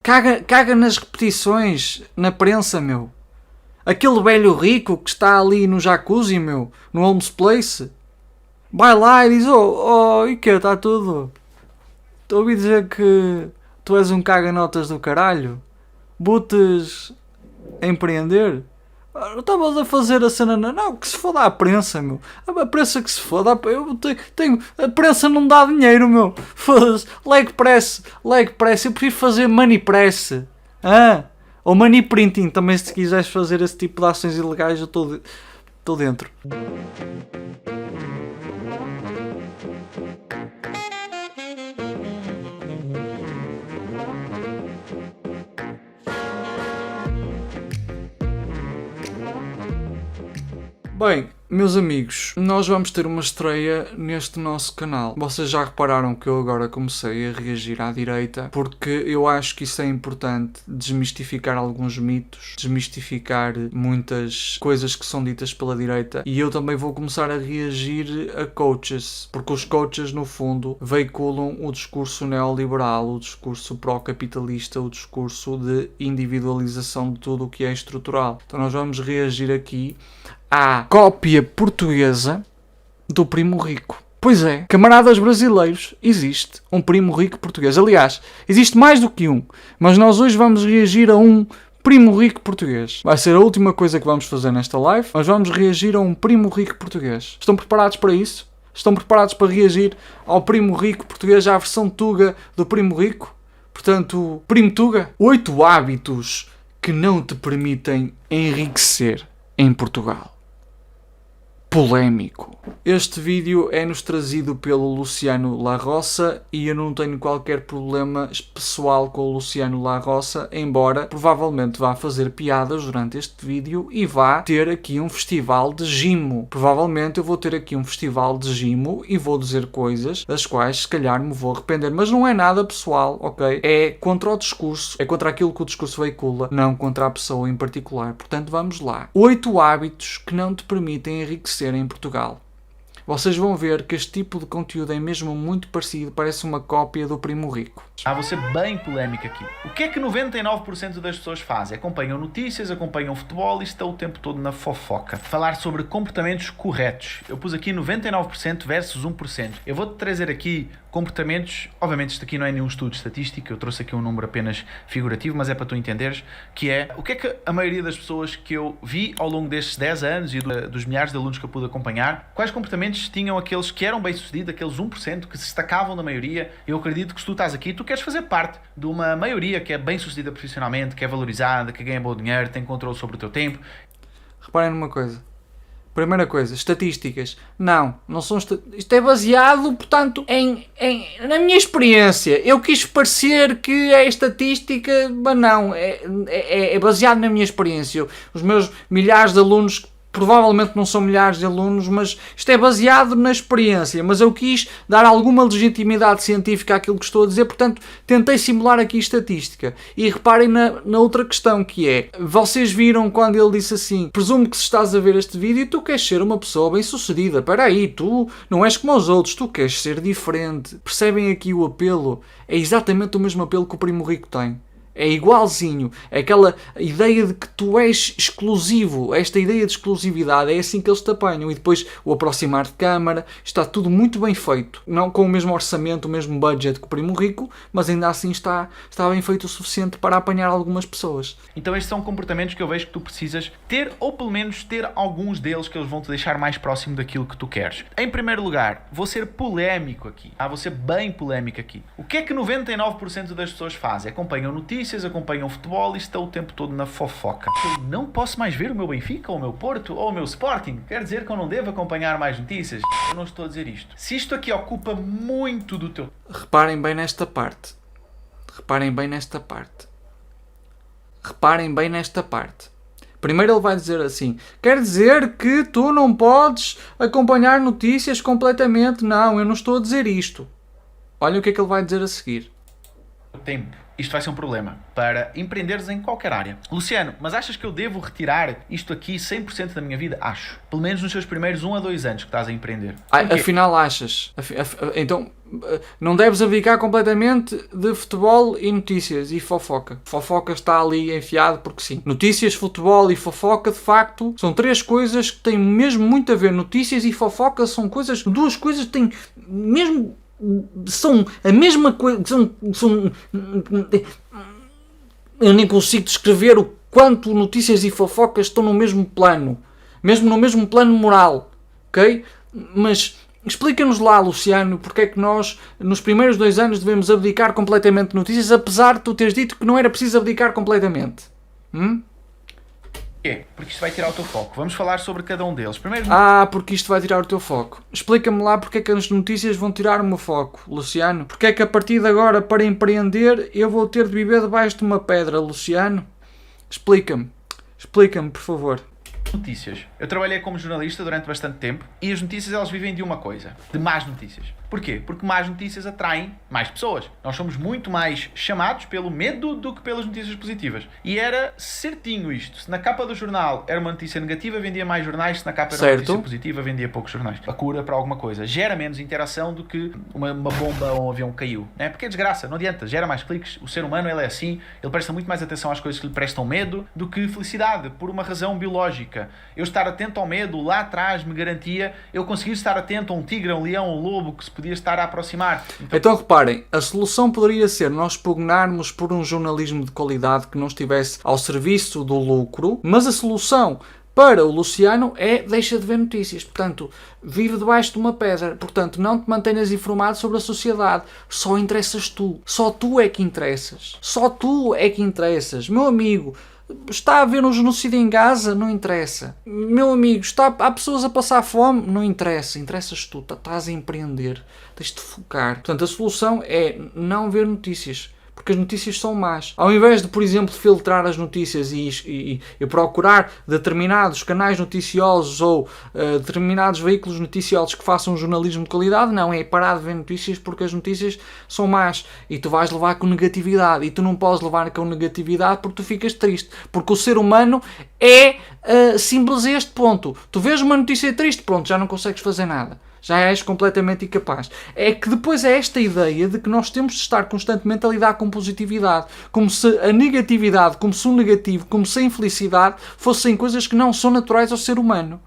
Caga nas repetições, na prensa, meu. Aquele velho rico que está ali no jacuzzi, meu, no Holmes Place, vai lá e diz, e que está tudo? Ouvi dizer que tu és um caga-notas do caralho. Butes a empreender? Estavas a fazer a cena... Não, que se foda a prensa, meu. A prensa que se foda. A prensa não dá dinheiro, meu. Foda-se. Leg press. Eu prefiro fazer money press. Ou money printing também, se quiseres fazer esse tipo de ações ilegais, eu estou dentro. Bem, meus amigos, nós vamos ter uma estreia neste nosso canal. Vocês já repararam que eu agora comecei a reagir à direita, porque eu acho que isso é importante, desmistificar alguns mitos, desmistificar muitas coisas que são ditas pela direita, e eu também vou começar a reagir a coaches, porque os coaches, no fundo, veiculam o discurso neoliberal, o discurso pró-capitalista, o discurso de individualização de tudo o que é estrutural. Então nós vamos reagir aqui à cópia portuguesa do Primo Rico. Pois é, camaradas brasileiros, existe um Primo Rico português. Aliás, existe mais do que um, mas nós hoje vamos reagir a um Primo Rico português. Vai ser a última coisa que vamos fazer nesta live, mas vamos reagir a um Primo Rico português. Estão preparados para isso? Estão preparados para reagir ao Primo Rico português, à versão Tuga do Primo Rico? Portanto, Primo Tuga, 8 hábitos que não te permitem enriquecer em Portugal. Polémico. Este vídeo é-nos trazido pelo Luciano La Roça e eu não tenho qualquer problema pessoal com o Luciano La Roça, embora provavelmente vá fazer piadas durante este vídeo e vá ter aqui um festival de gimo. Provavelmente eu vou ter aqui um festival de gimo e vou dizer coisas das quais se calhar me vou arrepender, mas não é nada pessoal, ok? É contra o discurso, é contra aquilo que o discurso veicula, não contra a pessoa em particular. Portanto, vamos lá. 8 hábitos que não te permitem enriquecer em Portugal. Vocês vão ver que este tipo de conteúdo é mesmo muito parecido, parece uma cópia do Primo Rico. Vou ser bem polémico aqui. O que é que 99% das pessoas fazem? Acompanham notícias, acompanham futebol e estão o tempo todo na fofoca. Falar sobre comportamentos corretos. Eu pus aqui 99% versus 1%. Eu vou-te trazer aqui comportamentos, obviamente isto aqui não é nenhum estudo estatístico, eu trouxe aqui um número apenas figurativo, mas é para tu entenderes, que é o que é que a maioria das pessoas que eu vi ao longo destes 10 anos e dos milhares de alunos que eu pude acompanhar, quais comportamentos tinham aqueles que eram bem-sucedidos, aqueles 1% que se destacavam na maioria. Eu acredito que se tu estás aqui, tu queres fazer parte de uma maioria que é bem-sucedida profissionalmente, que é valorizada, que ganha bom dinheiro, tem controle sobre o teu tempo. Reparem numa coisa. Primeira coisa, estatísticas. Não são isto é baseado, portanto, na minha experiência. Eu quis parecer que é estatística, mas não. É baseado na minha experiência. Os meus milhares de alunos, provavelmente não são milhares de alunos, mas isto é baseado na experiência. Mas eu quis dar alguma legitimidade científica àquilo que estou a dizer, portanto, tentei simular aqui estatística. E reparem na outra questão, que é, vocês viram quando ele disse assim, presumo que se estás a ver este vídeo, tu queres ser uma pessoa bem-sucedida. Espera aí, tu não és como os outros, tu queres ser diferente. Percebem aqui o apelo? É exatamente o mesmo apelo que o Primo Rico tem. É igualzinho, é aquela ideia de que tu és exclusivo, esta ideia de exclusividade, é assim que eles te apanham. E depois o aproximar de câmara, está tudo muito bem feito, não com o mesmo orçamento, o mesmo budget que o Primo Rico, mas ainda assim está bem feito o suficiente para apanhar algumas pessoas. Então estes são comportamentos que eu vejo que tu precisas ter, ou pelo menos ter alguns deles que eles vão te deixar mais próximo daquilo que tu queres. Em primeiro lugar, vou ser polémico aqui, vou ser bem polémico aqui. O que é que 99% das pessoas fazem? Acompanham notícias, acompanham futebol e estão o tempo todo na fofoca. Eu não posso mais ver o meu Benfica, ou o meu Porto, ou o meu Sporting? Quer dizer que eu não devo acompanhar mais notícias? Eu não estou a dizer isto. Se isto aqui ocupa muito do teu... Reparem bem nesta parte. Primeiro ele vai dizer assim, quer dizer que tu não podes acompanhar notícias completamente? Não, eu não estou a dizer isto. Olha o que é que ele vai dizer a seguir. Tempo. isto vai ser um problema para empreenderes em qualquer área. Luciano, mas achas que eu devo retirar isto aqui 100% da minha vida? Acho. Pelo menos nos seus primeiros 1 a 2 anos que estás a empreender. Afinal achas? Então, não deves abdicar completamente de futebol e notícias e fofoca. Fofoca está ali enfiado porque sim. Notícias, futebol e fofoca, de facto, são 3 coisas que têm mesmo muito a ver. Notícias e fofoca são coisas, 2 coisas que têm mesmo... São a mesma coisa. Eu nem consigo descrever o quanto notícias e fofocas estão no mesmo plano. Mesmo no mesmo plano moral. Ok? Mas explica-nos lá, Luciano, porque é que nós, nos primeiros 2 anos, devemos abdicar completamente de notícias, apesar de tu teres dito que não era preciso abdicar completamente. Porquê? Porque isto vai tirar o teu foco. Vamos falar sobre cada um deles. Primeiro... porque isto vai tirar o teu foco. Explica-me lá porque é que as notícias vão tirar o meu foco, Luciano. Porque é que a partir de agora, para empreender, eu vou ter de viver debaixo de uma pedra, Luciano? Explica-me. Explica-me, por favor. Notícias. Eu trabalhei como jornalista durante bastante tempo e as notícias elas vivem de uma coisa, de más notícias. Porquê? Porque más notícias atraem mais pessoas. Nós somos muito mais chamados pelo medo do que pelas notícias positivas. E era certinho isto. Se na capa do jornal era uma notícia negativa, vendia mais jornais. Se na capa era uma notícia positiva, vendia poucos jornais. A cura para alguma coisa. Gera menos interação do que uma bomba ou um avião caiu. Né? Porque é desgraça, não adianta. Gera mais cliques. O ser humano ele é assim. Ele presta muito mais atenção às coisas que lhe prestam medo do que felicidade, por uma razão biológica. Eu estar atento ao medo lá atrás me garantia eu conseguir estar atento a um tigre, a um leão, a um lobo que se podia estar a aproximar. Então reparem, a solução poderia ser nós pugnarmos por um jornalismo de qualidade que não estivesse ao serviço do lucro, mas a solução para o Luciano é deixa de ver notícias. Portanto, vive debaixo de uma pedra. Portanto, não te mantenhas informado sobre a sociedade. Só interessas tu. Só tu é que interessas. Só tu é que interessas. Meu amigo... Está a haver um genocídio em Gaza? Não interessa. Meu amigo, há pessoas a passar fome? Não interessa. Interessas tu. Estás a empreender. Tens de focar. Portanto, a solução é não ver notícias. Porque as notícias são más. Ao invés de, por exemplo, filtrar as notícias e procurar determinados canais noticiosos ou determinados veículos noticiosos que façam jornalismo de qualidade, não, é parar de ver notícias porque as notícias são más. E tu vais levar com negatividade. E tu não podes levar com negatividade porque tu ficas triste. Porque o ser humano é simples a este ponto. Tu vês uma notícia triste, pronto, já não consegues fazer nada. Já és completamente incapaz. É que depois é esta ideia de que nós temos de estar constantemente a lidar com positividade. Como se a negatividade, como se o negativo, como se a infelicidade fossem coisas que não são naturais ao ser humano.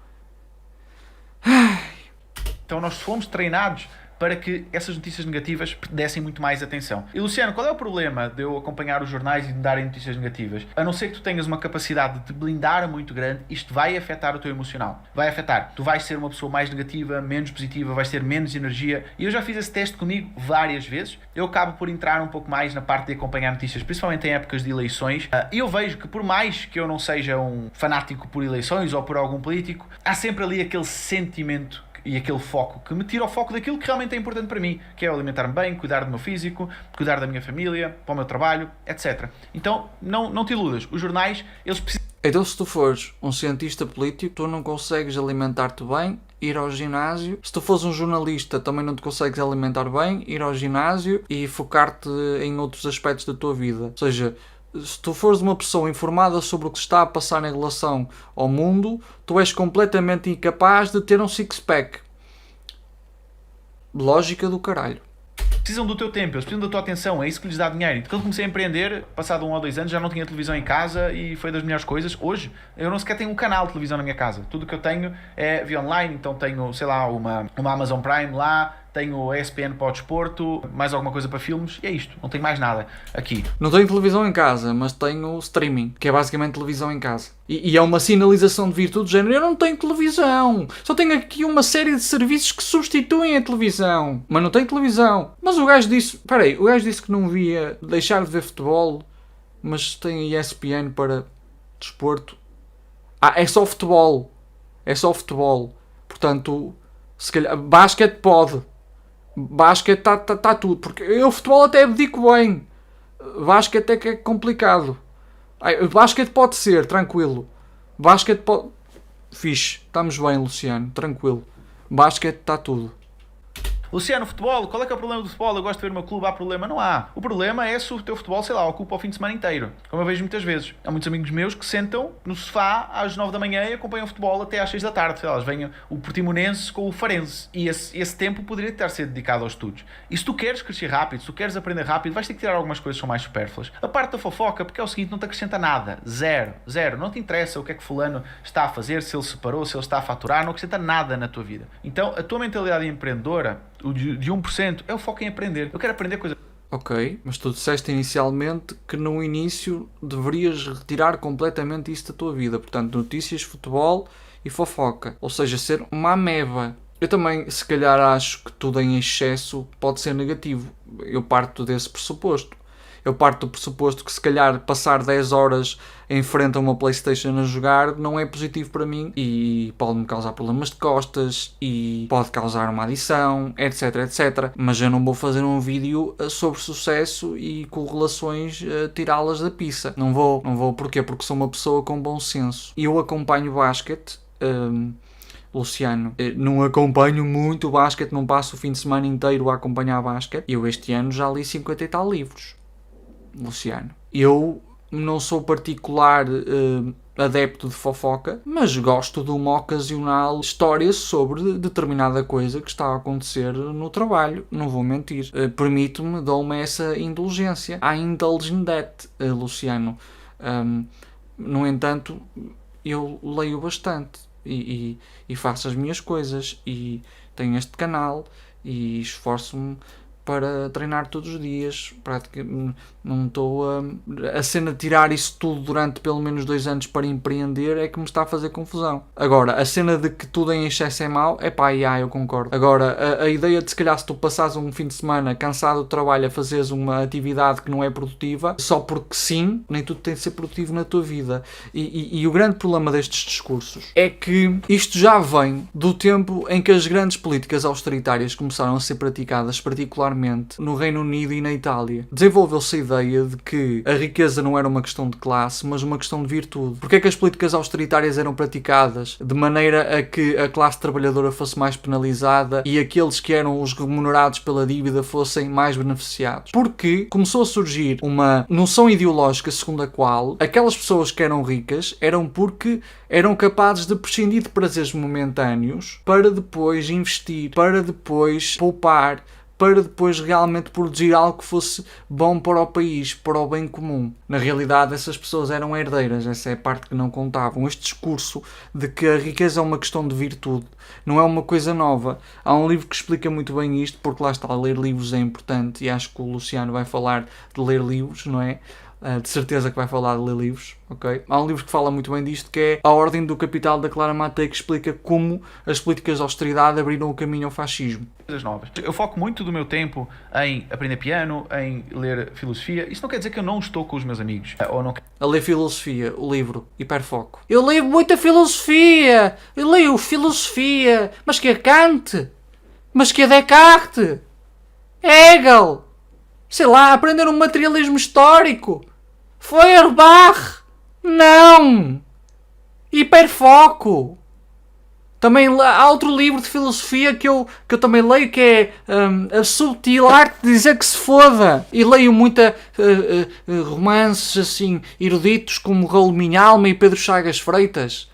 Então nós fomos treinados para que essas notícias negativas dessem muito mais atenção. E Luciano, qual é o problema de eu acompanhar os jornais e de me darem notícias negativas? A não ser que tu tenhas uma capacidade de te blindar muito grande, isto vai afetar o teu emocional. Vai afetar. Tu vais ser uma pessoa mais negativa, menos positiva, vais ter menos energia. E eu já fiz esse teste comigo várias vezes. Eu acabo por entrar um pouco mais na parte de acompanhar notícias, principalmente em épocas de eleições. E eu vejo que por mais que eu não seja um fanático por eleições ou por algum político, há sempre ali aquele sentimento e aquele foco que me tira o foco daquilo que realmente é importante para mim, que é alimentar-me bem, cuidar do meu físico, cuidar da minha família, para o meu trabalho, etc. Então, não te iludas. Os jornais, eles precisam... Então, se tu fores um cientista político, tu não consegues alimentar-te bem, ir ao ginásio. Se tu fores um jornalista, também não te consegues alimentar bem, ir ao ginásio e focar-te em outros aspectos da tua vida. Ou seja, se tu fores uma pessoa informada sobre o que está a passar em relação ao mundo, tu és completamente incapaz de ter um six-pack. Lógica do caralho. Precisam do teu tempo, eles precisam da tua atenção, é isso que lhes dá dinheiro. Quando comecei a empreender, passado 1 ou 2 anos, já não tinha televisão em casa e foi das melhores coisas. Hoje, eu não sequer tenho um canal de televisão na minha casa. Tudo que eu tenho é via online, então tenho, sei lá, uma Amazon Prime lá, tenho a ESPN para o desporto, mais alguma coisa para filmes, e é isto, não tenho mais nada aqui. Não tenho televisão em casa, mas tenho streaming, que é basicamente televisão em casa. E é uma sinalização de virtude do género, eu não tenho televisão, só tenho aqui uma série de serviços que substituem a televisão, mas não tenho televisão. Mas o gajo disse, o gajo disse que não via deixar de ver futebol, mas tem a ESPN para desporto. É só futebol, portanto, se calhar, basquete pode. Basquete está tudo. Porque eu futebol até abdico bem. Basquete é que é complicado. Basquete pode ser, tranquilo. Basquete pode... Fixe. Estamos bem, Luciano. Tranquilo. Basquete está tudo. Luciano, futebol, qual é que é o problema do futebol? Eu gosto de ver o meu clube, há problema? Não há. O problema é se o teu futebol, sei lá, ocupa o fim de semana inteiro. Como eu vejo muitas vezes. Há muitos amigos meus que sentam no sofá às 9 da manhã e acompanham o futebol até às 6 da tarde. Sei lá, eles vêm o Portimonense com o Farense. E esse tempo poderia ter sido dedicado aos estudos. E se tu queres crescer rápido, se tu queres aprender rápido, vais ter que tirar algumas coisas que são mais supérfluas. A parte da fofoca, porque é o seguinte, não te acrescenta nada. Zero. Zero. Não te interessa o que é que fulano está a fazer, se ele se parou, se ele está a faturar, não acrescenta nada na tua vida. Então, a tua mentalidade empreendedora, o de 1%, é o foco em aprender. Eu quero aprender coisas. Ok, mas tu disseste inicialmente que no início deverias retirar completamente isso da tua vida. Portanto, notícias, futebol e fofoca. Ou seja, ser uma ameba. Eu também, se calhar, acho que tudo em excesso pode ser negativo. Eu parto desse pressuposto. Eu parto do pressuposto que se calhar passar 10 horas em frente a uma PlayStation a jogar não é positivo para mim e pode-me causar problemas de costas e pode causar uma adição, etc, etc. Mas eu não vou fazer um vídeo sobre sucesso e correlações tirá-las da pizza. Não vou. Porquê? Porque sou uma pessoa com bom senso. E eu acompanho basquete. Luciano, não acompanho muito basquete, não passo o fim de semana inteiro a acompanhar basquete. Eu este ano já li 50 e tal livros. Luciano, eu não sou particular adepto de fofoca, mas gosto de uma ocasional história sobre determinada coisa que está a acontecer no trabalho, não vou mentir. Permito-me, dou-me essa indulgência. I indulge in that, Luciano. No entanto, eu leio bastante e faço as minhas coisas e tenho este canal e esforço-me para treinar todos os dias. Não estou a cena de tirar isso tudo durante pelo menos 2 anos para empreender é que me está a fazer confusão. Agora, a cena de que tudo em excesso é mau, é pá, eu concordo. Agora, a ideia de se calhar se tu passares um fim de semana cansado do trabalho a fazeres uma atividade que não é produtiva, só porque sim, nem tudo tem de ser produtivo na tua vida. E o grande problema destes discursos é que isto já vem do tempo em que as grandes políticas austeritárias começaram a ser praticadas, particularmente no Reino Unido e na Itália. Desenvolveu-se a ideia de que a riqueza não era uma questão de classe, mas uma questão de virtude. Porque é que as políticas austeritárias eram praticadas de maneira a que a classe trabalhadora fosse mais penalizada e aqueles que eram os remunerados pela dívida fossem mais beneficiados? Porque começou a surgir uma noção ideológica segundo a qual aquelas pessoas que eram ricas eram porque eram capazes de prescindir de prazeres momentâneos para depois investir, para depois poupar, para depois realmente produzir algo que fosse bom para o país, para o bem comum. Na realidade, essas pessoas eram herdeiras, essa é a parte que não contavam. Este discurso de que a riqueza é uma questão de virtude não é uma coisa nova. Há um livro que explica muito bem isto, porque lá está, ler livros é importante e acho que o Luciano vai falar de ler livros, não é? De certeza que vai falar de ler livros, ok? Há um livro que fala muito bem disto, que é A Ordem do Capital, da Clara Matei, que explica como as políticas de austeridade abriram o caminho ao fascismo. Coisas novas. Eu foco muito do meu tempo em aprender piano, em ler filosofia. Isso não quer dizer que eu não estou com os meus amigos. Ou não... A ler filosofia, o livro, hiperfoco. Eu leio muita filosofia! Eu leio filosofia! Mas que é Kant? Mas que é Descartes? Hegel? Sei lá, aprender um materialismo histórico. Feuerbach. Não. Hiperfoco. Também há outro livro de filosofia que eu também leio, que é A Subtil Arte de Dizer que se Foda. E leio muita romances assim eruditos como Raul Minhalma e Pedro Chagas Freitas.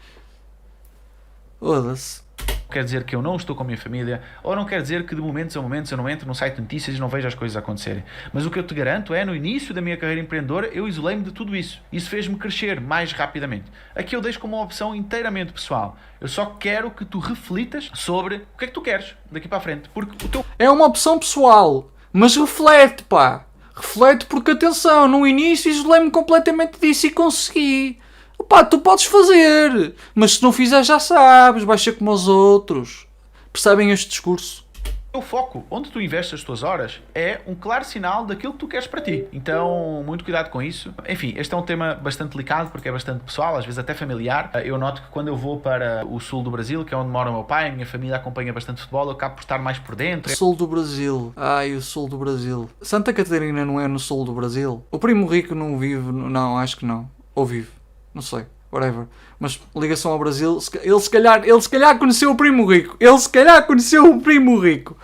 Foda-se. Quer dizer que eu não estou com a minha família, ou não quer dizer que de momentos a momentos eu não entro no site de notícias e não vejo as coisas acontecerem. Mas o que eu te garanto é, no início da minha carreira empreendedora, eu isolei-me de tudo isso. Isso fez-me crescer mais rapidamente. Aqui eu deixo como uma opção inteiramente pessoal. Eu só quero que tu reflitas sobre o que é que tu queres daqui para a frente. Porque o teu... É uma opção pessoal, mas reflete, pá. Reflete porque, atenção, no início isolei-me completamente disso e consegui. Pá, tu podes fazer, mas se não fizer já sabes, vais ser como os outros. Percebem este discurso? O foco, onde tu investes as tuas horas, é um claro sinal daquilo que tu queres para ti. Então, muito cuidado com isso. Enfim, este é um tema bastante delicado porque é bastante pessoal, às vezes até familiar. Eu noto que quando eu vou para o sul do Brasil, que é onde mora o meu pai, a minha família acompanha bastante futebol, eu acabo por estar mais por dentro. Sul do Brasil. Ai, o sul do Brasil. Santa Catarina não é no sul do Brasil? O Primo Rico não vive... Não, acho que não. Ou vive. Não sei, whatever. Mas ligação ao Brasil, ele se calhar conheceu o Primo Rico. Ele se calhar conheceu o Primo Rico.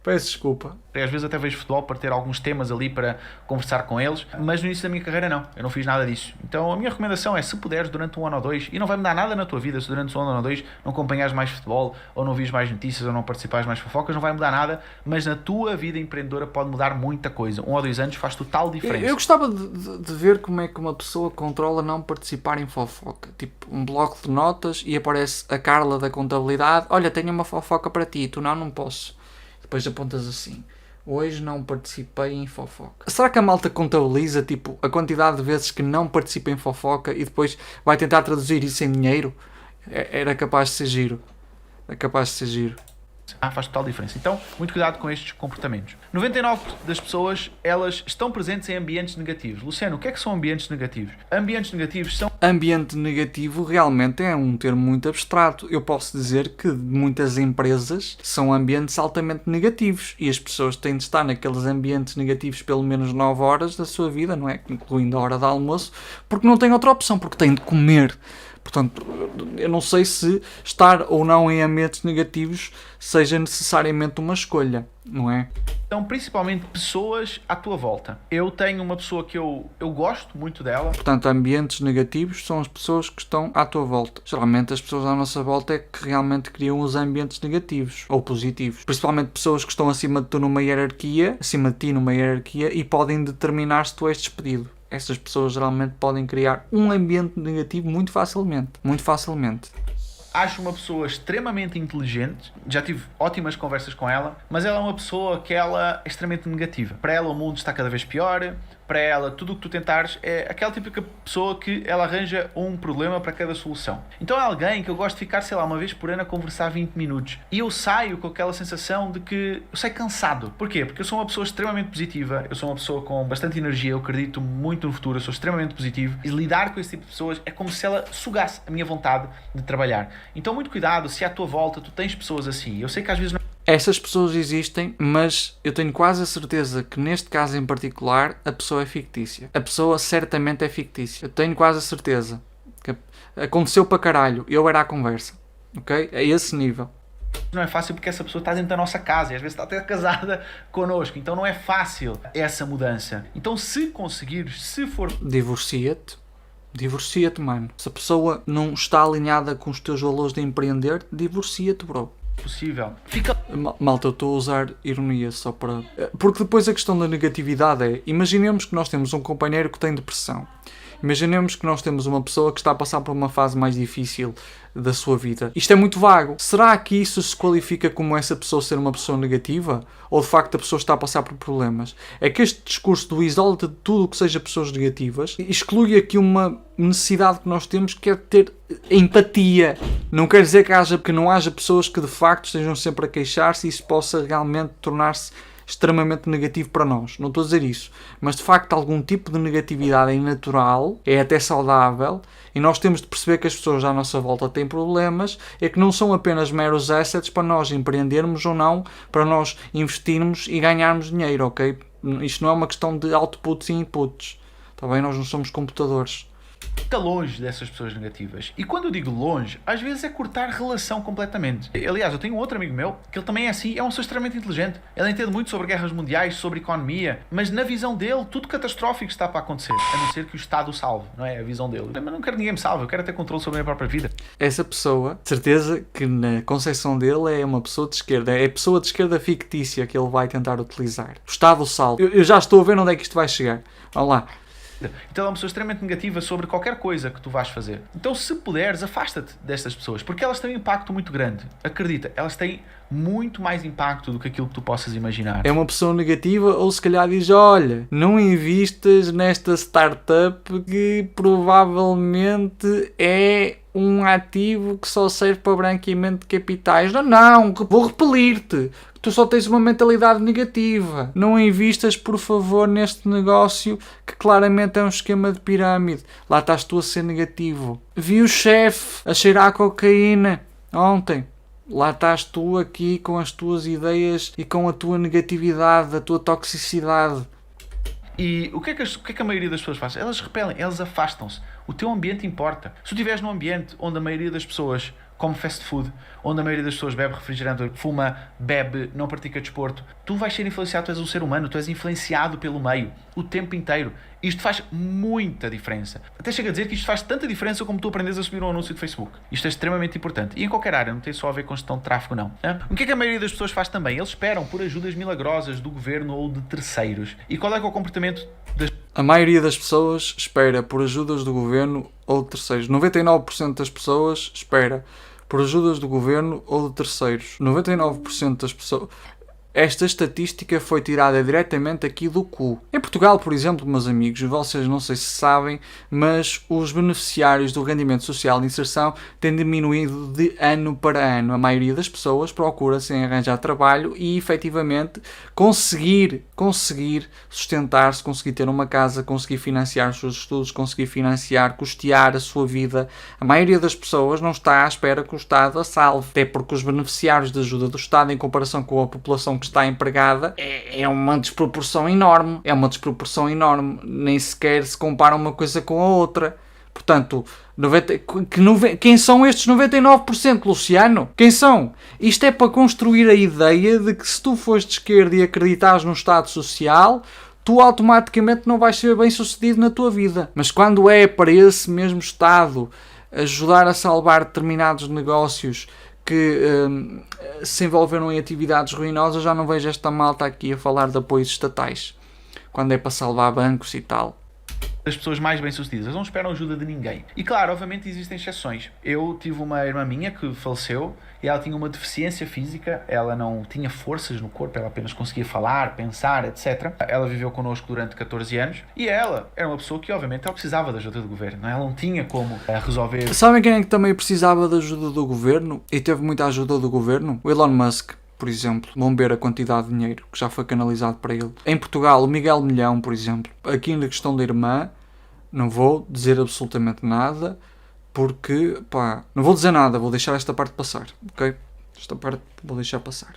Peço desculpa. Às vezes até vejo futebol para ter alguns temas ali para conversar com eles, mas no início da minha carreira não, eu não fiz nada disso. Então a minha recomendação é, se puderes durante um ano ou dois, e não vai mudar nada na tua vida se durante um ano ou dois não acompanhares mais futebol, ou não vires mais notícias, ou não participares mais fofocas, não vai mudar nada, mas na tua vida empreendedora pode mudar muita coisa. 1 ou 2 anos faz total diferença. Eu gostava de ver como é que uma pessoa controla não participar em fofoca. Tipo, um bloco de notas e aparece a Carla da contabilidade, olha, tenho uma fofoca para ti, tu não posso. Depois apontas assim, hoje não participei em fofoca. Será que a malta contabiliza, tipo, a quantidade de vezes que não participa em fofoca e depois vai tentar traduzir isso em dinheiro? Era capaz de ser giro. É capaz de ser giro. Faz total diferença. Então, muito cuidado com estes comportamentos. 99% das pessoas, elas estão presentes em ambientes negativos. Luciano, o que é que são ambientes negativos? Ambientes negativos são... Ambiente negativo realmente é um termo muito abstrato. Eu posso dizer que muitas empresas são ambientes altamente negativos e as pessoas têm de estar naqueles ambientes negativos pelo menos 9 horas da sua vida, não é? Incluindo a hora de almoço, porque não têm outra opção, porque têm de comer. Portanto, eu não sei se estar ou não em ambientes negativos seja necessariamente uma escolha, não é? Então, principalmente pessoas à tua volta. Eu tenho uma pessoa que eu gosto muito dela. Portanto, ambientes negativos são as pessoas que estão à tua volta. Geralmente as pessoas à nossa volta é que realmente criam os ambientes negativos ou positivos. Principalmente pessoas que estão acima de ti numa hierarquia e podem determinar se tu és despedido. Essas pessoas geralmente podem criar um ambiente negativo muito facilmente. Muito facilmente. Acho uma pessoa extremamente inteligente, já tive ótimas conversas com ela, mas ela é uma pessoa que ela é extremamente negativa. Para ela o mundo está cada vez pior, para ela tudo o que tu tentares é aquela típica pessoa que ela arranja um problema para cada solução. Então é alguém que eu gosto de ficar, sei lá, uma vez por ano a conversar 20 minutos. E eu saio com aquela sensação de que eu saio cansado. Porquê? Porque eu sou uma pessoa extremamente positiva, eu sou uma pessoa com bastante energia, eu acredito muito no futuro, eu sou extremamente positivo. E lidar com esse tipo de pessoas é como se ela sugasse a minha vontade de trabalhar. Então muito cuidado se à tua volta tu tens pessoas assim. Eu sei que às vezes não... Essas pessoas existem, mas eu tenho quase a certeza que neste caso em particular a pessoa é fictícia. A pessoa certamente é fictícia. Eu tenho quase a certeza. Que aconteceu para caralho. Eu era a conversa. Ok? A esse nível. Não é fácil porque essa pessoa está dentro da nossa casa e às vezes está até casada connosco. Então não é fácil essa mudança. Então se conseguires, se for... Divorcia-te, mano. Se a pessoa não está alinhada com os teus valores de empreender, divorcia-te, bro. Possível. Malta, eu estou a usar ironia só para... Porque depois a questão da negatividade é... Imaginemos que nós temos um companheiro que tem depressão. Imaginemos que nós temos uma pessoa que está a passar por uma fase mais difícil da sua vida. Isto é muito vago. Será que isso se qualifica como essa pessoa ser uma pessoa negativa? Ou de facto a pessoa está a passar por problemas? É que este discurso do isóla-te de tudo o que seja pessoas negativas exclui aqui uma necessidade que nós temos, que é ter empatia. Não quer dizer que não haja pessoas que de facto estejam sempre a queixar-se e isso possa realmente tornar-se extremamente negativo para nós. Não estou a dizer isso. Mas de facto algum tipo de negatividade é natural, é até saudável, e nós temos de perceber que as pessoas à nossa volta têm problemas, é que não são apenas meros assets para nós empreendermos ou não, para nós investirmos e ganharmos dinheiro, ok? Isto não é uma questão de outputs e inputs. Está bem? Nós não somos computadores. Fica longe dessas pessoas negativas. E quando eu digo longe, às vezes é cortar relação completamente. Aliás, eu tenho um outro amigo meu, que ele também é assim, é uma pessoa extremamente inteligente. Ele entende muito sobre guerras mundiais, sobre economia, mas na visão dele, tudo catastrófico está para acontecer. A não ser que o Estado o salve, não é? A visão dele. Mas não quero que ninguém me salve, eu quero ter controle sobre a minha própria vida. Essa pessoa, de certeza que na concepção dele é uma pessoa de esquerda. É a pessoa de esquerda fictícia que ele vai tentar utilizar. O Estado o salve. Eu já estou a ver onde é que isto vai chegar. Vamos lá. Então é uma pessoa extremamente negativa sobre qualquer coisa que tu vais fazer. Então, se puderes, afasta-te destas pessoas, porque elas têm um impacto muito grande. Acredita, elas têm muito mais impacto do que aquilo que tu possas imaginar. É uma pessoa negativa ou se calhar diz, olha, não invistas nesta startup que provavelmente é um ativo que só serve para branqueamento de capitais. Não, vou repelir-te. Tu só tens uma mentalidade negativa. Não invistas, por favor, neste negócio que claramente é um esquema de pirâmide. Lá estás tu a ser negativo. Vi o chefe a cheirar a cocaína ontem. Lá estás tu aqui com as tuas ideias e com a tua negatividade, a tua toxicidade. E o que é que a maioria das pessoas faz? Elas repelem, elas afastam-se. O teu ambiente importa. Se tu estiveres num ambiente onde a maioria das pessoas come fast food, onde a maioria das pessoas bebe refrigerante, fuma, bebe, não pratica desporto, tu vais ser influenciado, tu és um ser humano, tu és influenciado pelo meio, o tempo inteiro. Isto faz muita diferença. Até chega a dizer que isto faz tanta diferença como tu aprendes a subir um anúncio de Facebook. Isto é extremamente importante. E em qualquer área, não tem só a ver com gestão de tráfego, não. O que é que a maioria das pessoas faz também? Eles esperam por ajudas milagrosas do governo ou de terceiros. E qual é que é o comportamento das... A maioria das pessoas espera por ajudas do governo ou de terceiros. 99% das pessoas espera por ajudas do governo ou de terceiros. 99% das pessoas... Esta estatística foi tirada diretamente aqui do cu. Em Portugal, por exemplo, meus amigos, vocês não sei se sabem, mas os beneficiários do rendimento social de inserção têm diminuído de ano para ano. A maioria das pessoas procura-se em arranjar trabalho e, efetivamente, conseguir sustentar-se, conseguir ter uma casa, conseguir financiar os seus estudos, conseguir financiar, custear a sua vida. A maioria das pessoas não está à espera que o Estado a salve, até porque os beneficiários de ajuda do Estado, em comparação com a população que está empregada, é uma desproporção enorme. É uma desproporção enorme. Nem sequer se compara uma coisa com a outra. Portanto, quem são estes 99%, Luciano? Quem são? Isto é para construir a ideia de que se tu fores de esquerda e acreditares no Estado Social, tu automaticamente não vais ser bem sucedido na tua vida. Mas quando é para esse mesmo Estado ajudar a salvar determinados negócios que se envolveram em atividades ruinosas, já não vejo esta malta aqui a falar de apoios estatais. Quando é para salvar bancos e tal. Das pessoas mais bem-sucedidas, eles não esperam ajuda de ninguém. E claro, obviamente existem exceções. Eu tive uma irmã minha que faleceu e ela tinha uma deficiência física, ela não tinha forças no corpo, ela apenas conseguia falar, pensar, etc. Ela viveu connosco durante 14 anos e ela era uma pessoa que obviamente ela precisava da ajuda do governo, ela não tinha como resolver. Sabem quem é que também precisava da ajuda do governo e teve muita ajuda do governo? O Elon Musk, por exemplo. Vão ver a quantidade de dinheiro que já foi canalizado para ele. Em Portugal, o Miguel Milhão, por exemplo. Aqui na questão da irmã, não vou dizer absolutamente nada, porque, não vou dizer nada, vou deixar esta parte passar, ok? Esta parte vou deixar passar.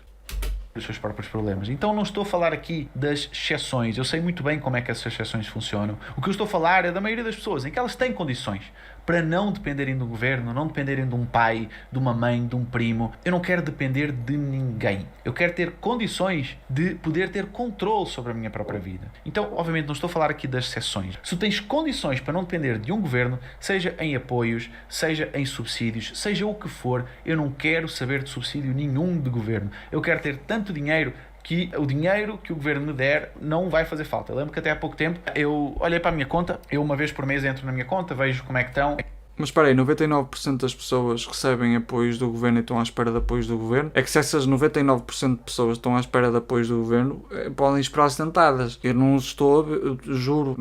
Os seus próprios problemas. Então não estou a falar aqui das exceções. Eu sei muito bem como é que essas exceções funcionam. O que eu estou a falar é da maioria das pessoas, em que elas têm condições para não dependerem do governo, não dependerem de um pai, de uma mãe, de um primo. Eu não quero depender de ninguém. Eu quero ter condições de poder ter controle sobre a minha própria vida. Então, obviamente, não estou a falar aqui das exceções. Se tu tens condições para não depender de um governo, seja em apoios, seja em subsídios, seja o que for, eu não quero saber de subsídio nenhum de governo. Eu quero ter tanto dinheiro que o dinheiro que o governo me der não vai fazer falta. Eu lembro que até há pouco tempo eu olhei para a minha conta, eu uma vez por mês entro na minha conta, vejo como é que estão. Mas espera aí, 99% das pessoas recebem apoios do governo e estão à espera de apoios do governo. É que se essas 99% de pessoas estão à espera de apoios do governo, podem esperar sentadas. Eu não estou, juro,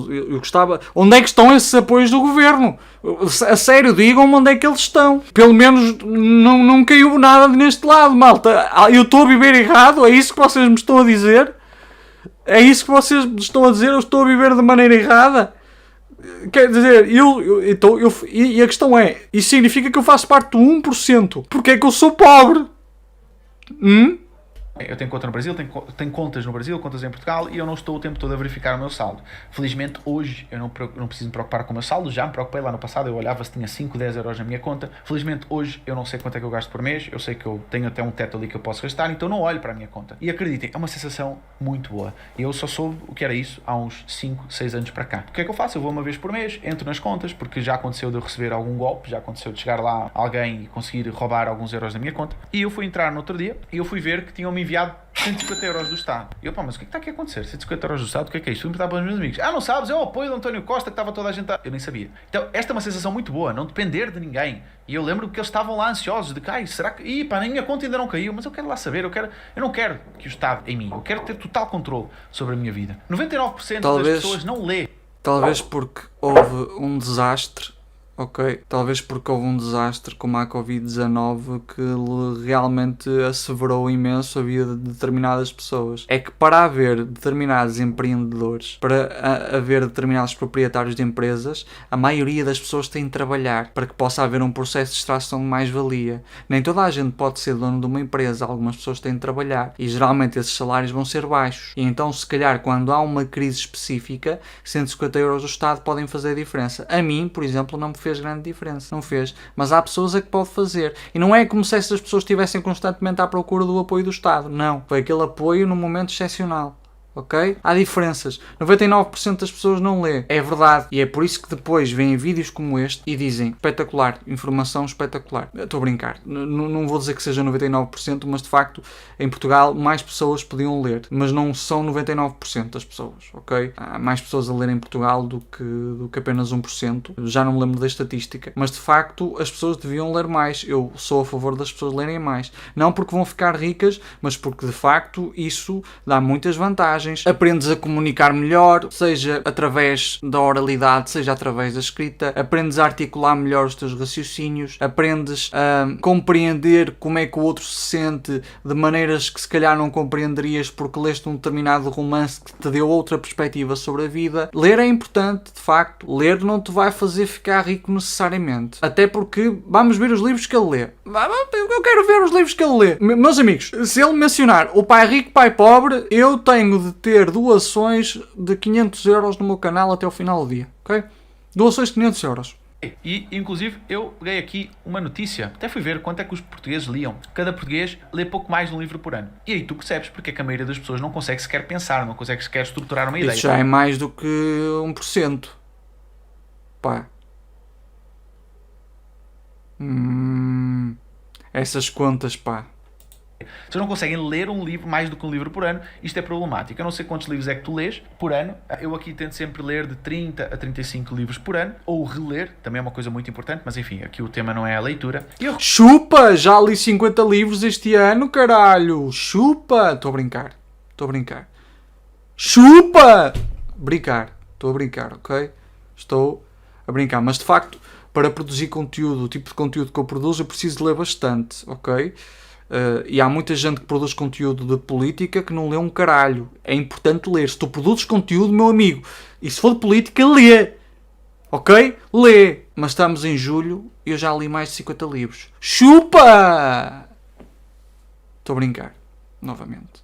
eu gostava... Onde é que estão esses apoios do governo? A sério, digam-me onde é que eles estão. Pelo menos não caiu nada neste lado, malta. Eu estou a viver errado? É isso que vocês me estão a dizer? É isso que vocês me estão a dizer? Eu estou a viver de maneira errada? Quer dizer, e a questão é, isso significa que eu faço parte do 1%. Porque é que eu sou pobre? Eu tenho conta no Brasil, tenho contas no Brasil, contas em Portugal e eu não estou o tempo todo a verificar o meu saldo. Felizmente hoje eu não preciso me preocupar com o meu saldo, já me preocupei lá no passado, eu olhava se tinha 5, 10 euros na minha conta. Felizmente hoje eu não sei quanto é que eu gasto por mês, eu sei que eu tenho até um teto ali que eu posso gastar, então não olho para a minha conta. E acreditem, é uma sensação muito boa. Eu só soube o que era isso há uns 5, 6 anos para cá. O que é que eu faço? Eu vou uma vez por mês, entro nas contas, porque já aconteceu de eu receber algum golpe, já aconteceu de chegar lá alguém e conseguir roubar alguns euros da minha conta. E eu fui entrar no outro dia e eu fui ver que tinham-me enviado 150 euros do Estado. E eu, mas o que é que está aqui a acontecer? 150 euros do Estado, o que é isto? Fui perguntar para os meus amigos. Não sabes? É o apoio do António Costa que estava toda a gente a... Eu nem sabia. Então, esta é uma sensação muito boa, não depender de ninguém. E eu lembro que eles estavam lá ansiosos, de que, será que... na minha conta ainda não caiu, mas eu quero lá saber, eu não quero que o Estado em mim, eu quero ter total controle sobre a minha vida. 99% das pessoas não lê. Talvez porque houve um desastre, ok? Talvez porque houve um desastre como a Covid-19 que realmente asseverou imenso a vida de determinadas pessoas. É que para haver determinados empreendedores, para haver determinados proprietários de empresas, a maioria das pessoas tem de trabalhar para que possa haver um processo de extração de mais-valia. Nem toda a gente pode ser dono de uma empresa, algumas pessoas têm de trabalhar e geralmente esses salários vão ser baixos. E então, se calhar, quando há uma crise específica, 150 euros do Estado podem fazer a diferença. A mim, por exemplo, não me fez grande diferença. Não fez. Mas há pessoas a que pode fazer. E não é como se essas pessoas estivessem constantemente à procura do apoio do Estado. Não. Foi aquele apoio num momento excepcional. Ok? Há diferenças. 99% das pessoas não lê. É verdade. E é por isso que depois vêm vídeos como este e dizem espetacular, informação espetacular. Estou a brincar. Não vou dizer que seja 99%, mas de facto em Portugal mais pessoas podiam ler. Mas não são 99% das pessoas. Ok? Há mais pessoas a ler em Portugal do que apenas 1%. Já não me lembro da estatística. Mas de facto as pessoas deviam ler mais. Eu sou a favor das pessoas lerem mais. Não porque vão ficar ricas, mas porque de facto isso dá muitas vantagens. Aprendes a comunicar melhor, seja através da oralidade, seja através da escrita, aprendes a articular melhor os teus raciocínios, aprendes a compreender como é que o outro se sente de maneiras que se calhar não compreenderias porque leste um determinado romance que te deu outra perspectiva sobre a vida. Ler é importante, de facto. Ler não te vai fazer ficar rico necessariamente. Até porque vamos ver os livros que ele lê. Eu quero ver os livros que ele lê. Meus amigos, se ele mencionar o pai rico, pai pobre, eu tenho de ter doações de 500 euros no meu canal até ao final do dia, ok? Doações de 500 euros. E, inclusive, eu peguei aqui uma notícia, até fui ver quanto é que os portugueses liam. Cada português lê pouco mais de um livro por ano. E aí tu percebes porque é que a maioria das pessoas não consegue sequer pensar, não consegue sequer estruturar uma ideia. Isso já é mais do que 1%. Pá. Essas contas, pá. Vocês não conseguem ler um livro, mais do que um livro por ano. Isto é problemático. Eu não sei quantos livros é que tu lês por ano. Eu aqui tento sempre ler de 30 a 35 livros por ano. Ou reler, também é uma coisa muito importante. Mas enfim, aqui o tema não é a leitura. Chupa! Já li 50 livros este ano, caralho! Chupa! Estou a brincar. Chupa! Estou a brincar, ok? Estou a brincar. Mas de facto, para produzir conteúdo, o tipo de conteúdo que eu produzo, eu preciso de ler bastante, ok? E há muita gente que produz conteúdo de política que não lê um caralho. É importante ler. Se tu produzes conteúdo, meu amigo, e se for de política, lê. Ok? Lê. Mas estamos em julho e eu já li mais de 50 livros. Chupa! Estou a brincar. Novamente.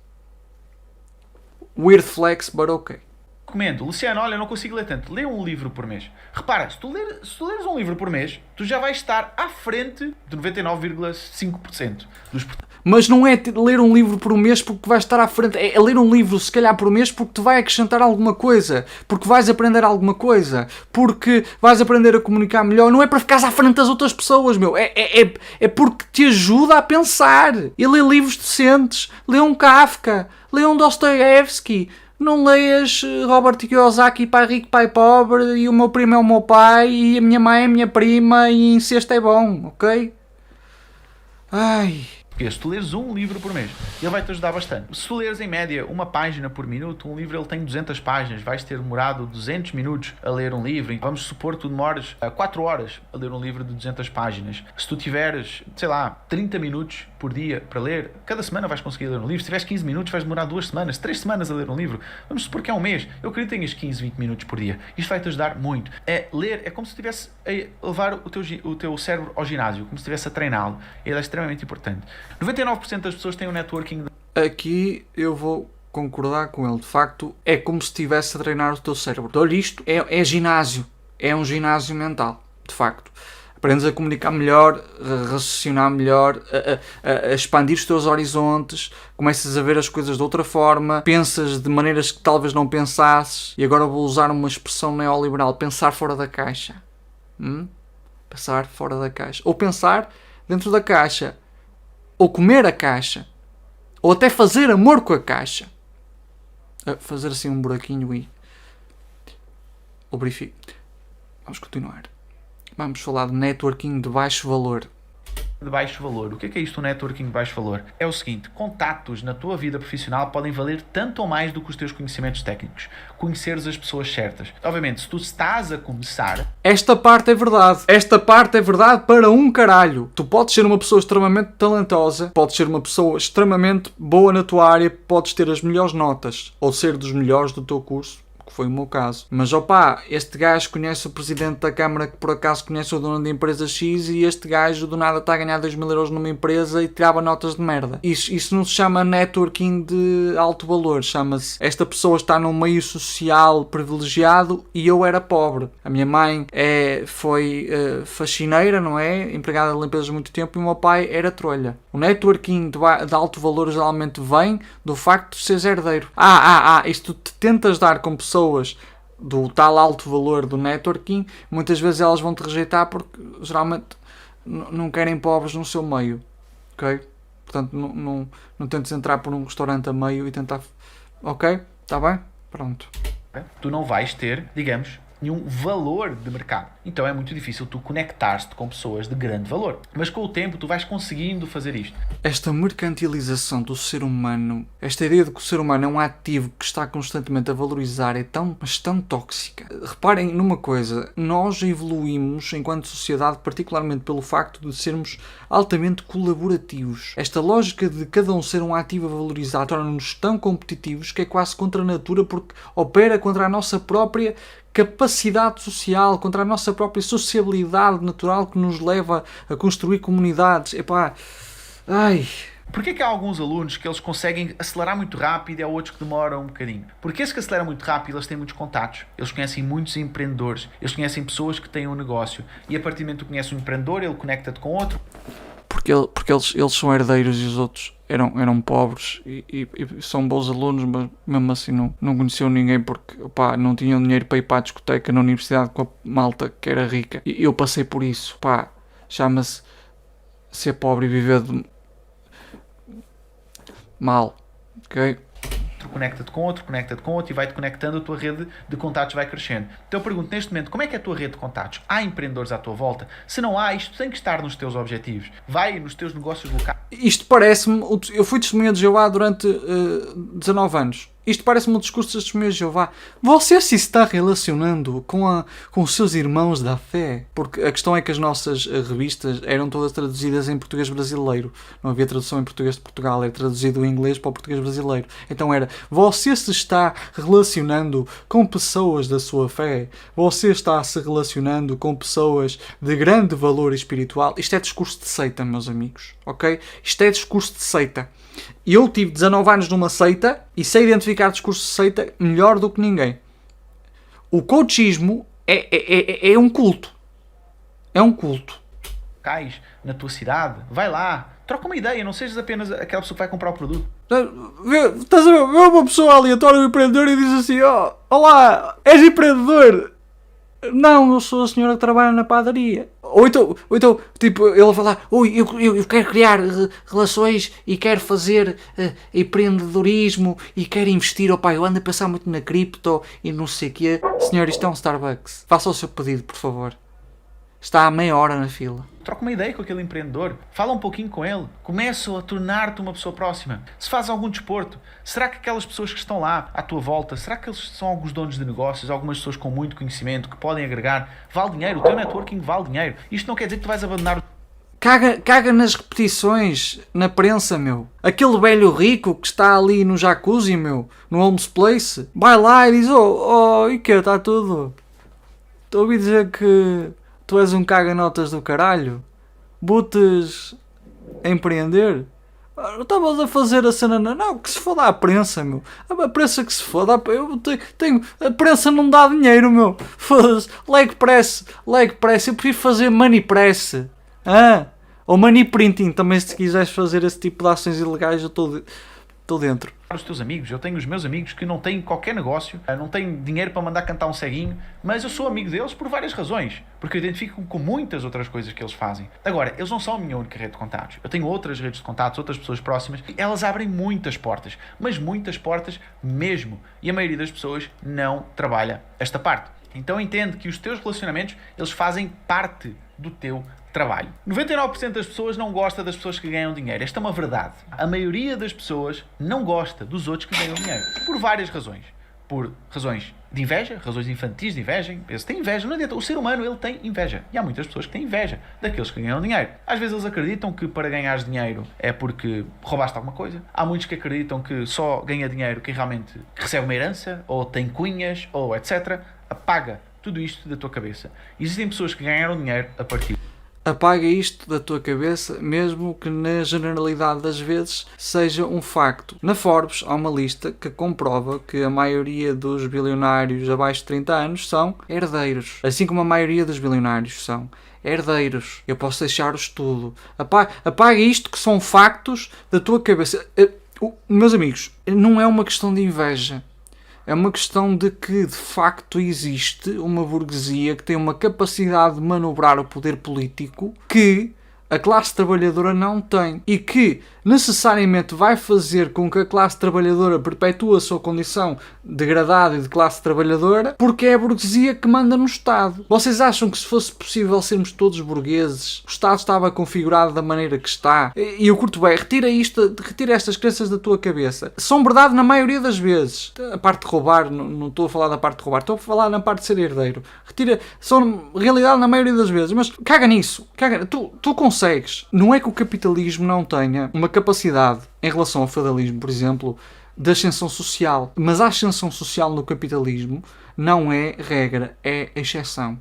Weird flex, but ok. Recomendo. Luciano, olha, eu não consigo ler tanto. Lê um livro por mês. Repara, se tu leres um livro por mês, tu já vais estar à frente de 99,5% dos... Mas não é ler um livro por mês porque vais estar à frente. É ler um livro, se calhar, por mês porque te vai acrescentar alguma coisa. Porque vais aprender alguma coisa. Porque vais aprender a comunicar melhor. Não é para ficares à frente das outras pessoas, meu. É porque te ajuda a pensar. E ler livros decentes. Lê um Kafka. Lê um Dostoiévski. Não leias Robert Kiyosaki, pai rico, pai pobre, e o meu primo é o meu pai, e a minha mãe é a minha prima, e incesto é bom, ok? Ai... Porque se tu leres um livro por mês, ele vai-te ajudar bastante. Se tu leres em média uma página por minuto, um livro ele tem 200 páginas, vais ter demorado 200 minutos a ler um livro. Vamos supor que tu demores 4 horas a ler um livro de 200 páginas. Se tu tiveres, sei lá, 30 minutos por dia para ler, cada semana vais conseguir ler um livro. Se tiveres 15 minutos, vais demorar 2 semanas, 3 semanas a ler um livro. Vamos supor que é um mês. Eu acredito que tenhas 15, 20 minutos por dia. Isto vai-te ajudar muito. Ler é como se estivesse a levar o teu cérebro ao ginásio, como se estivesse a treiná-lo. Ele é extremamente importante. 99% das pessoas têm um networking. Aqui eu vou concordar com ele. De facto, é como se estivesse a treinar o teu cérebro. Então, isto é ginásio. É um ginásio mental. De facto. Aprendes a comunicar melhor, a raciocinar melhor, a expandir os teus horizontes, começas a ver as coisas de outra forma, pensas de maneiras que talvez não pensasses. E agora vou usar uma expressão neoliberal. Pensar fora da caixa. Pensar fora da caixa. Ou pensar dentro da caixa. Ou comer a caixa. Ou até fazer amor com a caixa. Fazer assim um buraquinho e... lubrifico. Vamos continuar. Vamos falar de networking de baixo valor. De baixo valor. O que é isto, um networking de baixo valor? É o seguinte, contactos na tua vida profissional podem valer tanto ou mais do que os teus conhecimentos técnicos. Conheceres as pessoas certas. Obviamente, se tu estás a começar... Esta parte é verdade. Esta parte é verdade para um caralho. Tu podes ser uma pessoa extremamente talentosa, podes ser uma pessoa extremamente boa na tua área, podes ter as melhores notas, ou ser dos melhores do teu curso, que foi o meu caso. Mas opá, este gajo conhece o presidente da Câmara que por acaso conhece o dono da empresa X e este gajo do nada está a ganhar 2.000 euros numa empresa e tirava notas de merda. Isso não se chama networking de alto valor, chama-se esta pessoa está num meio social privilegiado e eu era pobre. A minha mãe foi faxineira, não é? Empregada de limpeza há muito tempo e o meu pai era trolha. O networking de alto valor geralmente vem do facto de seres herdeiro. Isto te tentas dar com pessoas do tal alto valor do networking, muitas vezes elas vão te rejeitar porque geralmente não querem pobres no seu meio, ok? Portanto, não tentes entrar por um restaurante a meio e tentar... Ok? Está bem? Pronto. Tu não vais ter, digamos, nenhum valor de mercado. Então é muito difícil tu conectar-te com pessoas de grande valor. Mas com o tempo tu vais conseguindo fazer isto. Esta mercantilização do ser humano, esta ideia de que o ser humano é um ativo que está constantemente a valorizar é tão tóxica. Reparem numa coisa, nós evoluímos enquanto sociedade particularmente pelo facto de sermos altamente colaborativos. Esta lógica de cada um ser um ativo a valorizar torna-nos tão competitivos que é quase contra a natura porque opera contra a nossa própria capacidade social, contra a nossa própria sociabilidade natural que nos leva a construir comunidades. Porquê que há alguns alunos que eles conseguem acelerar muito rápido e há outros que demoram um bocadinho? Porque esses que aceleram muito rápido, eles têm muitos contatos. Eles conhecem muitos empreendedores. Eles conhecem pessoas que têm um negócio. E a partir do momento que tu conheces um empreendedor, ele conecta-te com outro. Porque eles são herdeiros e os outros eram pobres e são bons alunos, mas mesmo assim não conheciam ninguém porque não tinham dinheiro para ir para a discoteca na universidade com a malta que era rica. E eu passei por isso. Chama-se ser pobre e viver mal. Ok? Conecta-te com outro e vai-te conectando, a tua rede de contatos vai crescendo. Então eu pergunto neste momento, como é que é a tua rede de contatos? Há empreendedores à tua volta? Se não há, isto tem que estar nos teus objetivos. Vai nos teus negócios locais. Isto parece-me... Eu fui testemunha de Jeová durante 19 anos. Isto parece-me um discurso das testemunhas de Jeová. Você se está relacionando com os seus irmãos da fé? Porque a questão é que as nossas revistas eram todas traduzidas em português brasileiro. Não havia tradução em português de Portugal. Era traduzido em inglês para o português brasileiro. Então era, você se está relacionando com pessoas da sua fé? Você está se relacionando com pessoas de grande valor espiritual? Isto é discurso de seita, meus amigos. Ok? Isto é discurso de seita. Eu tive 19 anos numa seita e sei identificar discurso de seita melhor do que ninguém. O coachismo é um culto. É um culto. Cais na tua cidade, vai lá, troca uma ideia, não sejas apenas aquela pessoa que vai comprar o produto. Estás a ver uma pessoa aleatória, um empreendedor, e diz assim: olá, és empreendedor? Não, eu sou a senhora que trabalha na padaria. Ou então tipo, ele vai falar: eu quero criar relações e quero fazer empreendedorismo e quero investir. Eu ando a pensar muito na cripto e não sei o quê. Senhor, isto é um Starbucks. Faça o seu pedido, por favor. Está há meia hora na fila. Troca uma ideia com aquele empreendedor. Fala um pouquinho com ele. Começa a tornar-te uma pessoa próxima. Se faz algum desporto, será que aquelas pessoas que estão lá à tua volta, será que eles são alguns donos de negócios, algumas pessoas com muito conhecimento, que podem agregar? Vale dinheiro. O teu networking vale dinheiro. Isto não quer dizer que tu vais abandonar... Caga nas repetições, na prensa, meu. Aquele velho rico que está ali no jacuzzi, meu, no Homes Place, vai lá e diz: e que está tudo? Estou a ouvir dizer que tu és um caga-notas do caralho. Butes a empreender? Estavas a fazer a cena... Não, que se foda a prensa, meu. A prensa que se foda. A prensa não dá dinheiro, meu. Foda-se. Leg press. Eu prefiro fazer money press. Ou money printing. Também, se quiseres fazer esse tipo de ações ilegais, eu estou dentro. Os teus amigos, eu tenho os meus amigos que não têm qualquer negócio, não têm dinheiro para mandar cantar um ceguinho, mas eu sou amigo deles por várias razões, porque eu identifico com muitas outras coisas que eles fazem. Agora, eles não são a minha única rede de contatos. Eu tenho outras redes de contatos, outras pessoas próximas, e elas abrem muitas portas, mas muitas portas mesmo, e a maioria das pessoas não trabalha esta parte. Então entende que os teus relacionamentos, eles fazem parte do teu trabalho. 99% das pessoas não gosta das pessoas que ganham dinheiro. Esta é uma verdade. A maioria das pessoas não gosta dos outros que ganham dinheiro. Por várias razões. por razões de inveja, razões infantis de inveja. Eles têm inveja, não adianta. O ser humano, ele tem inveja. E há muitas pessoas que têm inveja daqueles que ganham dinheiro. Às vezes eles acreditam que para ganhar dinheiro é porque roubaste alguma coisa. Há muitos que acreditam que só ganha dinheiro quem realmente recebe uma herança, ou tem cunhas, ou etc. Apaga tudo isto da tua cabeça. Existem pessoas que ganharam dinheiro a partir. Apaga isto da tua cabeça, mesmo que na generalidade das vezes seja um facto. Na Forbes há uma lista que comprova que a maioria dos bilionários abaixo de 30 anos são herdeiros. Assim como a maioria dos bilionários são herdeiros. Eu posso deixar o estudo. Apaga isto que são factos da tua cabeça. Meus amigos, não é uma questão de inveja. É uma questão de que, de facto, existe uma burguesia que tem uma capacidade de manobrar o poder político que a classe trabalhadora não tem. E que, necessariamente, vai fazer com que a classe trabalhadora perpetue a sua condição degradada e de classe trabalhadora, porque é a burguesia que manda no Estado. Vocês acham que se fosse possível sermos todos burgueses, o Estado estava configurado da maneira que está? E eu curto bem, retira estas crenças da tua cabeça. São verdade na maioria das vezes. A parte de roubar, não estou a falar da parte de roubar, estou a falar na parte de ser herdeiro. São realidade na maioria das vezes, mas caga nisso. Tu consegues. Não é que o capitalismo não tenha uma capacidade em relação ao feudalismo, por exemplo, de ascensão social. Mas a ascensão social no capitalismo não é regra, é exceção.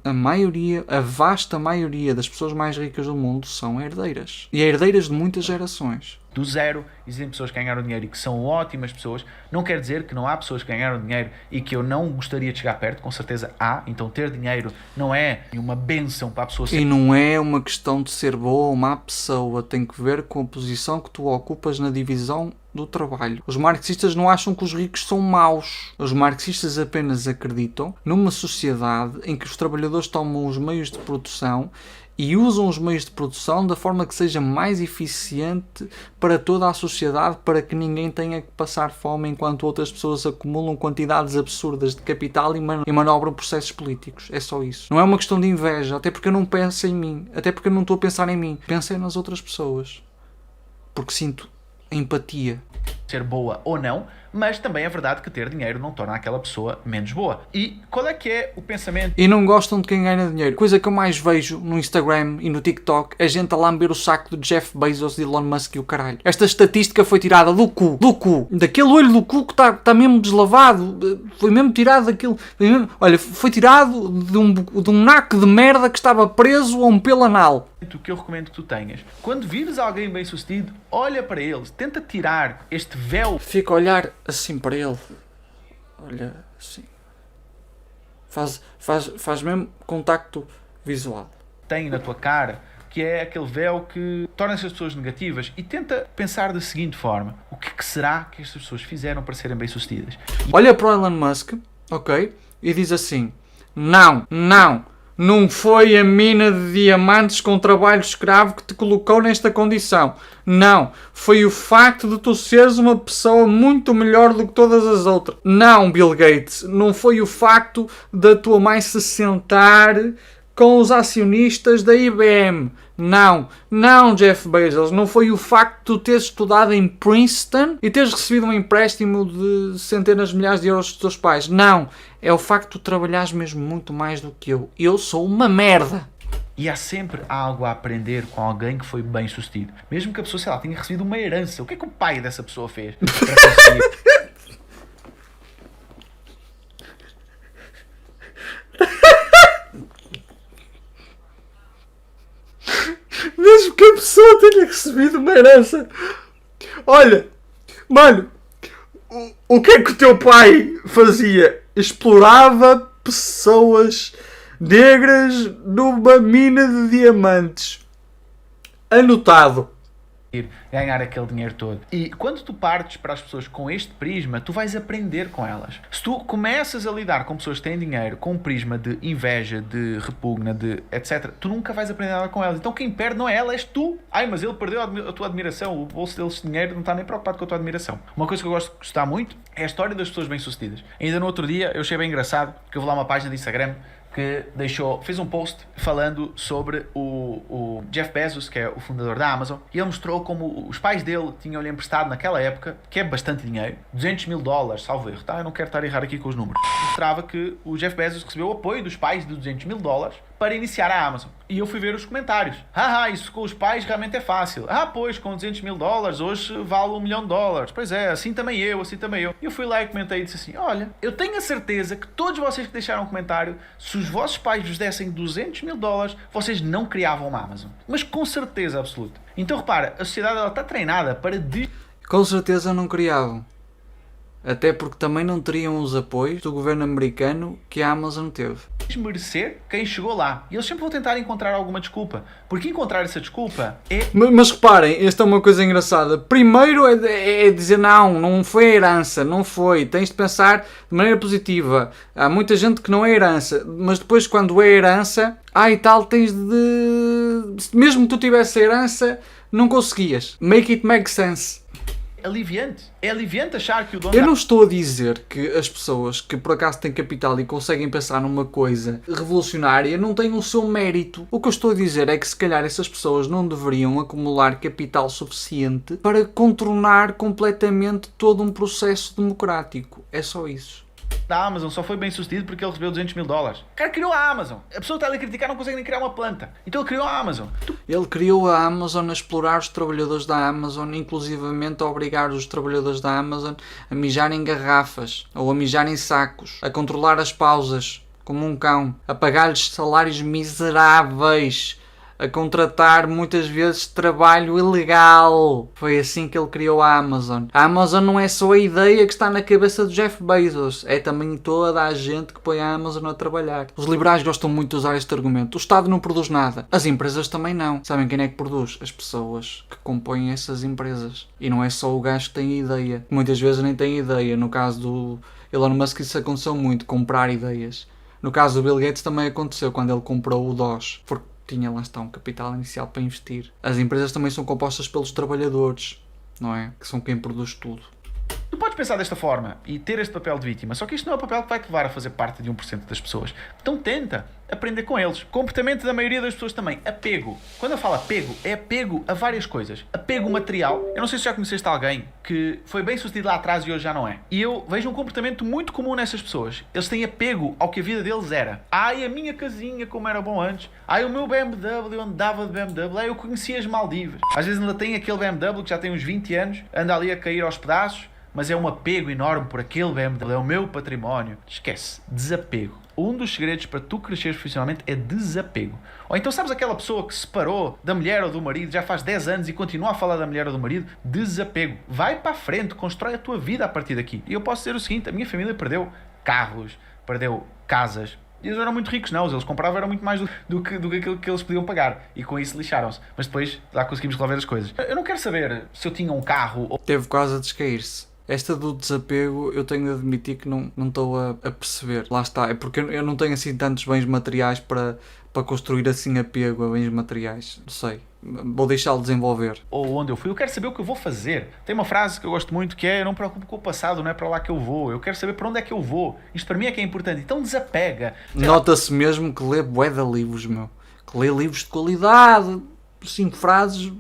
A vasta maioria das pessoas mais ricas do mundo são herdeiras. E herdeiras de muitas gerações. Do zero, existem pessoas que ganharam dinheiro e que são ótimas pessoas. Não quer dizer que não há pessoas que ganharam dinheiro e que eu não gostaria de chegar perto, com certeza há. Então ter dinheiro não é uma bênção para a pessoa ser... E não é uma questão de ser boa ou má pessoa, tem que ver com a posição que tu ocupas na divisão do trabalho. Os marxistas não acham que os ricos são maus. Os marxistas apenas acreditam numa sociedade em que os trabalhadores tomam os meios de produção e usam os meios de produção da forma que seja mais eficiente para toda a sociedade, para que ninguém tenha que passar fome enquanto outras pessoas acumulam quantidades absurdas de capital e manobram processos políticos. É só isso. Não é uma questão de inveja, até porque eu não penso em mim, até porque eu não estou a pensar em mim. Pensei nas outras pessoas. Porque sinto empatia. Ser boa ou não, mas também é verdade que ter dinheiro não torna aquela pessoa menos boa. E qual é que é o pensamento? E não gostam de quem ganha dinheiro. Coisa que eu mais vejo no Instagram e no TikTok é gente a lamber o saco de Jeff Bezos, de Elon Musk e o caralho. Esta estatística foi tirada do cu. Daquele olho do cu que está mesmo deslavado. Foi mesmo tirado daquilo. Foi tirado de um naco de merda que estava preso a um pelo anal. O que eu recomendo que tu tenhas. Quando vires alguém bem sucedido, olha para eles, tenta tirar este véu. Fica a olhar assim para ele. Olha assim. Faz mesmo contacto visual. Tem na tua cara, que é aquele véu que torna essas pessoas negativas, e tenta pensar da seguinte forma: o que será que estas pessoas fizeram para serem bem sucedidas? Olha para o Elon Musk, ok? E diz assim: não foi a mina de diamantes com trabalho escravo que te colocou nesta condição. Não. Foi o facto de tu seres uma pessoa muito melhor do que todas as outras. Não, Bill Gates. Não foi o facto da tua mãe se sentar com os acionistas da IBM. Não, Jeff Bezos. Não foi o facto de tu teres estudado em Princeton e teres recebido um empréstimo de centenas de milhares de euros dos teus pais. Não. É o facto de tu trabalhares mesmo muito mais do que eu. Eu sou uma merda. E há sempre algo a aprender com alguém que foi bem sucedido. Mesmo que a pessoa, sei lá, tenha recebido uma herança. O que é que o pai dessa pessoa fez para conseguir? Mesmo que a pessoa tenha recebido uma herança. Olha, mano, o que é que o teu pai fazia? Explorava pessoas negras numa mina de diamantes. Anotado. Ganhar aquele dinheiro todo. E quando tu partes para as pessoas com este prisma, tu vais aprender com elas. Se tu começas a lidar com pessoas que têm dinheiro com um prisma de inveja, de repugna, de etc., tu nunca vais aprender nada com elas. Então quem perde não é ela, és tu. Ai, mas ele perdeu a tua admiração. O bolso deles de dinheiro não está nem preocupado com a tua admiração. Uma coisa que eu gosto de gostar muito é a história das pessoas bem-sucedidas. Ainda no outro dia eu achei bem engraçado que eu vou lá uma página de Instagram que fez um post falando sobre o Jeff Bezos, que é o fundador da Amazon, e ele mostrou como os pais dele tinham-lhe emprestado naquela época, que é bastante dinheiro, $200.000, salvo erro, tá? Eu não quero estar a errar aqui com os números. Mostrava que o Jeff Bezos recebeu o apoio dos pais de $200.000 para iniciar a Amazon. E eu fui ver os comentários. Isso com os pais realmente é fácil. Pois, com $200.000 hoje vale $1 milhão. Pois é, assim também eu. E eu fui lá e comentei e disse assim, olha, eu tenho a certeza que todos vocês que deixaram um comentário, se os vossos pais vos dessem $200.000, vocês não criavam uma Amazon. Mas com certeza absoluta. Então repara, a sociedade ela está treinada para... Com certeza não criavam. Até porque também não teriam os apoios do governo americano que a Amazon teve. Desmerecer quem chegou lá. E eles sempre vão tentar encontrar alguma desculpa. Porque encontrar essa desculpa é... Mas reparem, esta é uma coisa engraçada. Primeiro é dizer não foi a herança, não foi. Tens de pensar de maneira positiva. Há muita gente que não é herança. Mas depois quando é herança, e tal, tens de... Mesmo que tu tivesse a herança, não conseguias. Make it make sense. É aliviante achar que o dono... Eu não estou a dizer que as pessoas que por acaso têm capital e conseguem pensar numa coisa revolucionária não têm o seu mérito. O que eu estou a dizer é que se calhar essas pessoas não deveriam acumular capital suficiente para contornar completamente todo um processo democrático. É só isso. Da Amazon só foi bem sucedido porque ele recebeu $200.000. O cara criou a Amazon. A pessoa que está ali a criticar não consegue nem criar uma planta. Então ele criou a Amazon. Ele criou a Amazon a explorar os trabalhadores da Amazon, inclusivamente a obrigar os trabalhadores da Amazon a mijar em garrafas ou a mijar em sacos, a controlar as pausas como um cão, a pagar-lhes salários miseráveis, a contratar muitas vezes trabalho ilegal. Foi assim que ele criou a Amazon. A Amazon não é só a ideia que está na cabeça do Jeff Bezos, é também toda a gente que põe a Amazon a trabalhar. Os liberais gostam muito de usar este argumento. O Estado não produz nada. As empresas também não. Sabem quem é que produz? As pessoas que compõem essas empresas. E não é só o gajo que tem a ideia. Muitas vezes nem tem ideia. No caso do Elon Musk isso aconteceu muito, comprar ideias. No caso do Bill Gates também aconteceu quando ele comprou o Doge. Porque tinha lá está um capital inicial para investir. As empresas também são compostas pelos trabalhadores, não é? Que são quem produz tudo. Tu podes pensar desta forma e ter este papel de vítima, só que isto não é o papel que vai te levar a fazer parte de 1% das pessoas. Então tenta aprender com eles. Comportamento da maioria das pessoas também. Apego. Quando eu falo apego, é apego a várias coisas. Apego material. Eu não sei se já conheceste alguém que foi bem sucedido lá atrás e hoje já não é. E eu vejo um comportamento muito comum nessas pessoas. Eles têm apego ao que a vida deles era. A minha casinha como era bom antes. O meu BMW, eu andava de BMW. Eu conhecia as Maldivas. Às vezes ainda tem aquele BMW que já tem uns 20 anos, anda ali a cair aos pedaços, mas é um apego enorme por aquele BMW, é o meu património. Esquece, desapego. Um dos segredos para tu cresceres profissionalmente é desapego. Ou então sabes aquela pessoa que se separou da mulher ou do marido já faz 10 anos e continua a falar da mulher ou do marido? Desapego. Vai para a frente, constrói a tua vida a partir daqui. E eu posso dizer o seguinte, a minha família perdeu carros, perdeu casas. E eles eram muito ricos, não, eles compravam era muito mais do que aquilo que eles podiam pagar. E com isso lixaram-se. Mas depois lá conseguimos resolver as coisas. Eu não quero saber se eu tinha um carro ou... Teve quase a descair-se. Esta do desapego eu tenho de admitir que não estou a perceber. Lá está, é porque eu não tenho assim tantos bens materiais para construir assim apego a bens materiais. Não sei, vou deixá-lo desenvolver. Ou onde eu fui, eu quero saber o que eu vou fazer. Tem uma frase que eu gosto muito que é: eu não me preocupo com o passado, não é para lá que eu vou. Eu quero saber para onde é que eu vou. Isto para mim é que é importante. Então desapega. Nota-se mesmo que lê bué de livros, meu. Que lê livros de qualidade. 5 frases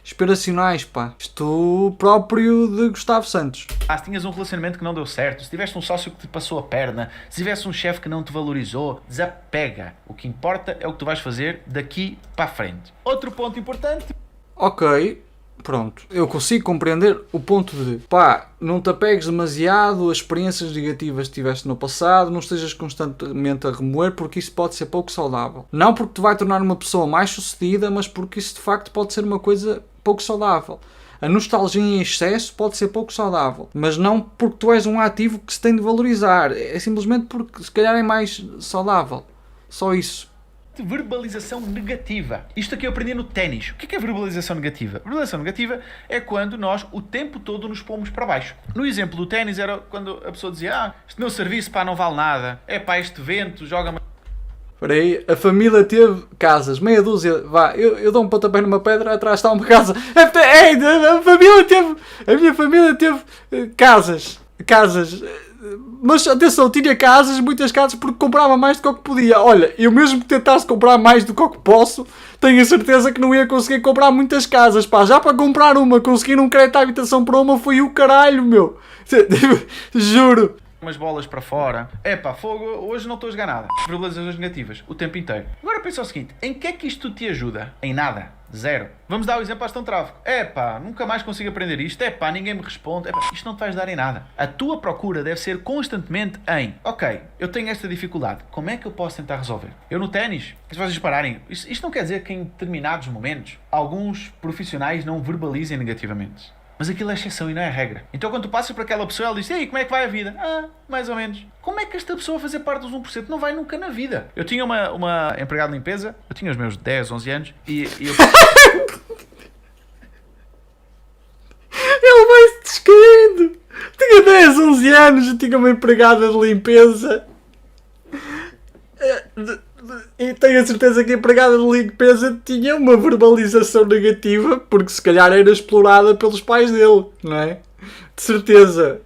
inspiracionais, pá. Isto próprio de Gustavo Santos. Se tinhas um relacionamento que não deu certo, se tiveste um sócio que te passou a perna, se tivesse um chefe que não te valorizou, desapega. O que importa é o que tu vais fazer daqui para a frente. Outro ponto importante. Ok, pronto. Eu consigo compreender o ponto de não te apegues demasiado a experiências negativas que tiveste no passado, não estejas constantemente a remoer, porque isso pode ser pouco saudável. Não porque te vai tornar uma pessoa mais sucedida, mas porque isso de facto pode ser uma coisa pouco saudável. A nostalgia em excesso pode ser pouco saudável, mas não porque tu és um ativo que se tem de valorizar. É simplesmente porque se calhar é mais saudável. Só isso. Verbalização negativa. Isto aqui eu aprendi no ténis. O que é verbalização negativa? Verbalização negativa é quando nós o tempo todo nos pomos para baixo. No exemplo do ténis era quando a pessoa dizia: este meu serviço não vale nada. Este vento joga-me... Espera aí, a família teve casas, meia dúzia, eu dou um pontapé numa pedra, atrás está uma casa. A minha família teve casas, Mas atenção, tinha casas, muitas casas, porque comprava mais do que podia. Olha, eu mesmo que tentasse comprar mais do que posso, tenho a certeza que não ia conseguir comprar muitas casas, pá. Já para comprar uma, conseguir um crédito à habitação para uma foi o caralho, meu. Juro. Umas bolas para fora. Epá, fogo, hoje não estou a jogar nada. Verbalizações negativas, o tempo inteiro. Agora pensa o seguinte, em que é que isto te ajuda? Em nada. Zero. Vamos dar o exemplo à gestão de tráfego. Epá, nunca mais consigo aprender isto. Epá, ninguém me responde. Epá, isto não te vai ajudar em nada. A tua procura deve ser constantemente em ok, eu tenho esta dificuldade. Como é que eu posso tentar resolver? Eu no ténis, se vocês pararem, isto não quer dizer que em determinados momentos alguns profissionais não verbalizem negativamente. Mas aquilo é exceção e não é regra. Então quando tu passas para aquela pessoa, ela diz, ei, como é que vai a vida? Ah, mais ou menos. Como é que esta pessoa a fazer parte dos 1% não vai nunca na vida? Eu tinha uma empregada de limpeza, eu tinha os meus 10, 11 anos, e eu... Ele vai-se descaindo. Tinha 10, 11 anos, eu tinha uma empregada de limpeza. E tenho a certeza que a empregada de limpeza tinha uma verbalização negativa, porque se calhar era explorada pelos pais dele, não é? De certeza.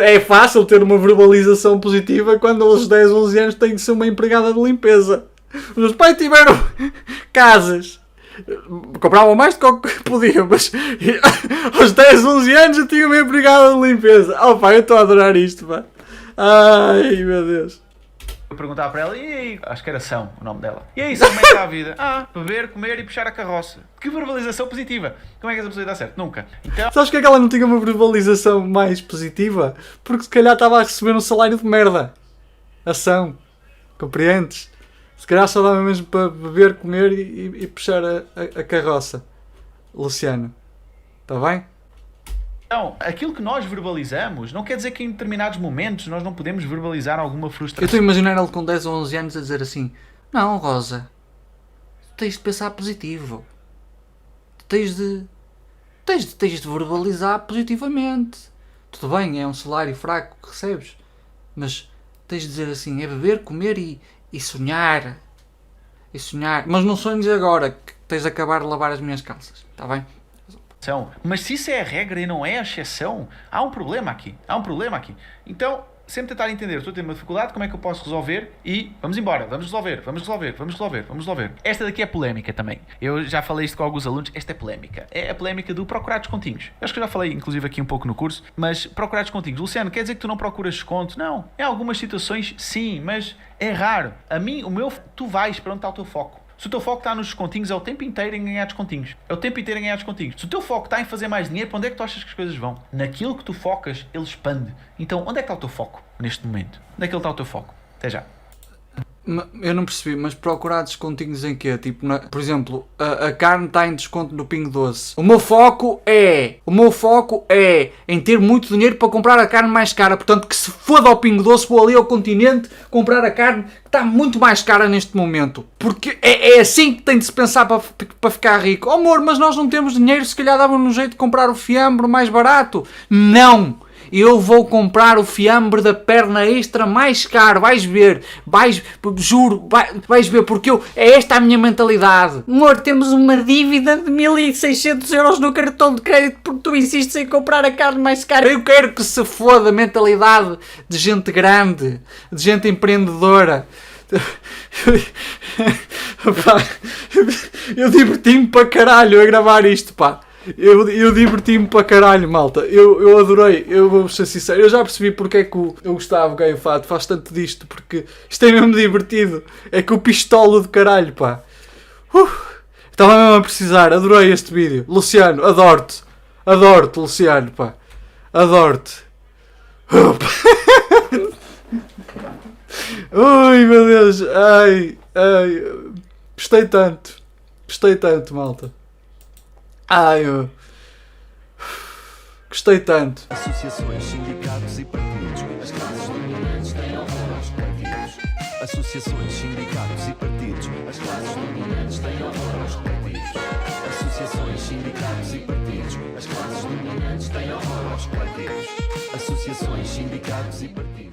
É fácil ter uma verbalização positiva quando aos 10, 11 anos tem de ser uma empregada de limpeza. Os meus pais tiveram casas. Compravam mais do que podiam, mas aos 10, 11 anos eu tinha uma empregada de limpeza. Oh pá, eu estou a adorar isto, pá. Ai, meu Deus. Eu perguntava para ela, e aí? Acho que era São o nome dela. E aí, São, como é que está a vida? Ah, beber, comer e puxar a carroça. Que verbalização positiva. Como é que essa pessoa dá certo? Nunca. Então... Sabes que é que ela não tinha uma verbalização mais positiva? Porque se calhar estava a receber um salário de merda. Ação. Compreendes? Se calhar só dava mesmo para beber, comer e puxar a carroça. Luciano. Está bem? Então, aquilo que nós verbalizamos não quer dizer que em determinados momentos nós não podemos verbalizar alguma Eu frustração. estou a imaginar ele com 10 ou 11 anos a dizer assim: não, Rosa, tens de pensar positivo. Tens de verbalizar positivamente. Tudo bem, é um salário fraco que recebes, mas tens de dizer assim: é beber, comer e sonhar. E sonhar. Mas não sonhes agora, que tens de acabar de lavar as minhas calças. Está bem? Mas se isso é a regra e não é a exceção, há um problema aqui. Então, sempre tentar entender, estou a ter uma dificuldade, como é que eu posso resolver? E vamos embora, vamos resolver. Esta daqui é polémica também. Eu já falei isto com alguns alunos, esta é polémica. É a polémica do procurar descontinhos. Eu acho que eu já falei, inclusive, aqui um pouco no curso, mas procurar descontinhos. Luciano, quer dizer que tu não procuras desconto? Não. Em algumas situações, sim, mas é raro. Tu vais para onde está o teu foco. Se o teu foco está nos descontinhos, é o tempo inteiro em ganhar descontinhos. Se o teu foco está em fazer mais dinheiro, para onde é que tu achas que as coisas vão? Naquilo que tu focas, ele expande. Então, onde é que está o teu foco neste momento? Onde é que ele está o teu foco? Até já. Eu não percebi, mas procurar descontinhos em quê? Tipo, por exemplo, a carne está em desconto no Pingo Doce. O meu foco é em ter muito dinheiro para comprar a carne mais cara. Portanto, que se foda ao Pingo Doce, vou ali ao continente comprar a carne que está muito mais cara neste momento. Porque é assim que tem de se pensar para ficar rico. Oh, amor, mas nós não temos dinheiro, se calhar dava-nos um jeito de comprar o fiambre mais barato. Não! Eu vou comprar o fiambre da perna extra mais caro, vais ver, juro, vais ver, porque é esta a minha mentalidade. Amor, temos uma dívida de 1600 euros no cartão de crédito porque tu insistes em comprar a carne mais cara. Eu quero que se foda a mentalidade de gente grande, de gente empreendedora. Eu diverti-me para caralho a gravar isto, pá. Eu diverti-me para caralho, malta. Eu adorei, eu vou ser sincero. Eu já percebi porque é que o Gustavo Gaio Fato faz tanto disto, porque isto é mesmo divertido. É que o pistolo de caralho, pá. Estava mesmo a precisar, adorei este vídeo. Luciano, adoro-te, Luciano, pá. Adoro-te. Ai, meu Deus, ai. Gostei tanto, malta. Gostei tanto. Associações, sindicatos e partidos. As classes dominantes têm horror aos coletivos. Associações, sindicatos e partidos. As classes dominantes têm horror aos coletivos. Associações, sindicatos e partidos. As classes dominantes têm horror aos coletivos. Associações, sindicatos e partidos.